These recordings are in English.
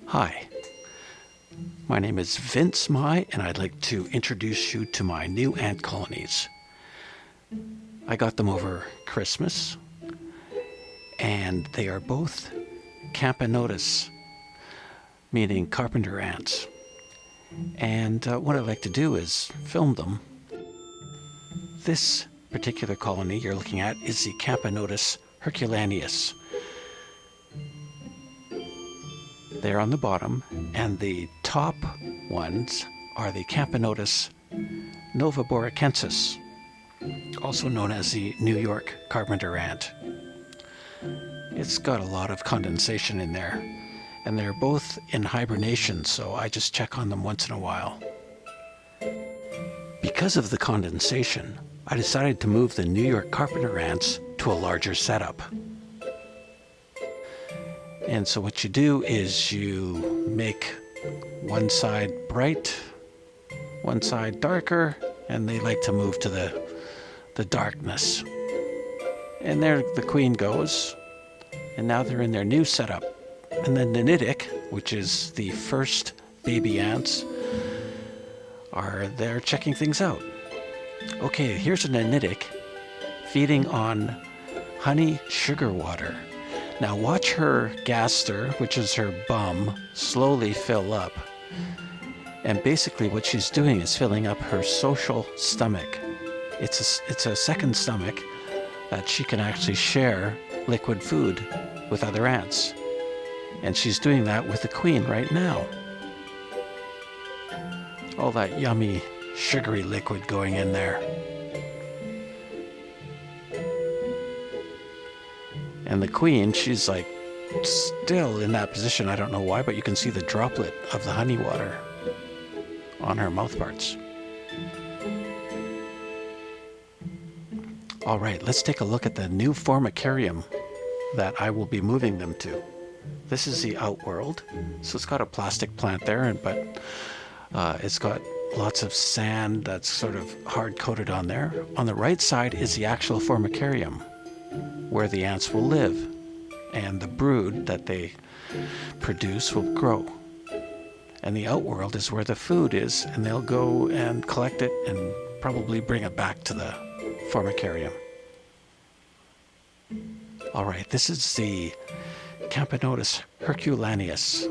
Hi, my name is Vince Mai, and I'd like to introduce you to my new ant colonies. I got them over Christmas, and they are both Camponotus, meaning carpenter ants. And what I'd like to do is film them. This particular colony you're looking at is the Camponotus herculaneus. They're on the bottom, and the top ones are the Camponotus noviboricensis, also known as the New York carpenter ant. It's got a lot of condensation in there, and they're both in hibernation, so I just check on them once in a while. Because of the condensation, I decided to move the New York carpenter ants to a larger setup. And so what you do is you make one side bright, one side darker, and they like to move to the darkness. And there the queen goes, and now they're in their new setup. And the nenitic, which is the first baby ants, are there checking things out. Okay, here's a nenitic feeding on honey sugar water. Now watch her gaster, which is her bum, slowly fill up. And basically what she's doing is filling up her social stomach. It's a second stomach that she can actually share liquid food with other ants. And she's doing that with the queen right now. All that yummy, sugary liquid going in there. And the queen, she's like still in that position. I don't know why, but you can see the droplet of the honey water on her mouth parts. All right, let's take a look at the new formicarium that I will be moving them to. This is the outworld. So it's got a plastic plant there, but it's got lots of sand that's sort of hard-coated on there. On the right side is the actual formicarium, where the ants will live, and the brood that they produce will grow. And the outworld is where the food is, and they'll go and collect it and probably bring it back to the formicarium. All right, this is the Camponotus herculaneus,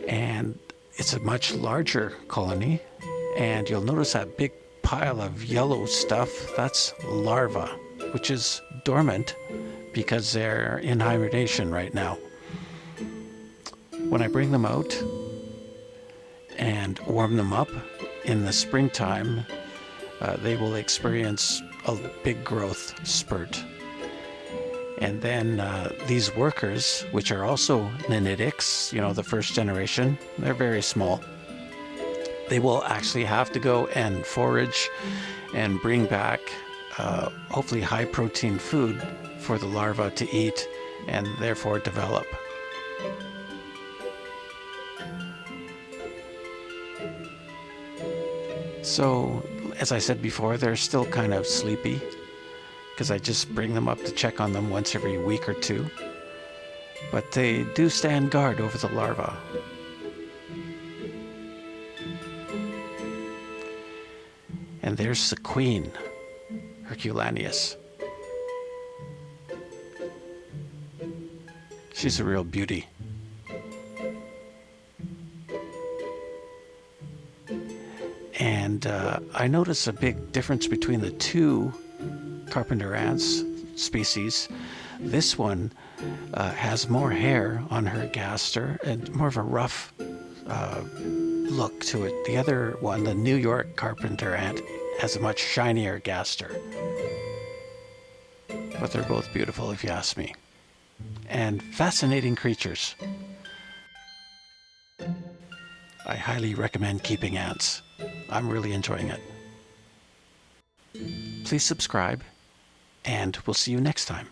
and it's a much larger colony, and you'll notice that big pile of yellow stuff, that's larva, which is dormant because they're in hibernation right now. When I bring them out and warm them up in the springtime, they will experience a big growth spurt. And then these workers, which are also nenitics, the first generation, they're very small. They will actually have to go and forage and bring back hopefully high protein food for the larvae to eat and therefore develop. So, as I said before, they're still kind of sleepy because I just bring them up to check on them once every week or two. But they do stand guard over the larvae. And there's the queen, herculaneus. She's a real beauty. And I notice a big difference between the two carpenter ants species. This one has more hair on her gaster and more of a rough look to it. The other one, the New York carpenter ant, has a much shinier gaster. But they're both beautiful if you ask me. And fascinating creatures. I highly recommend keeping ants. I'm really enjoying it. Please subscribe, and we'll see you next time.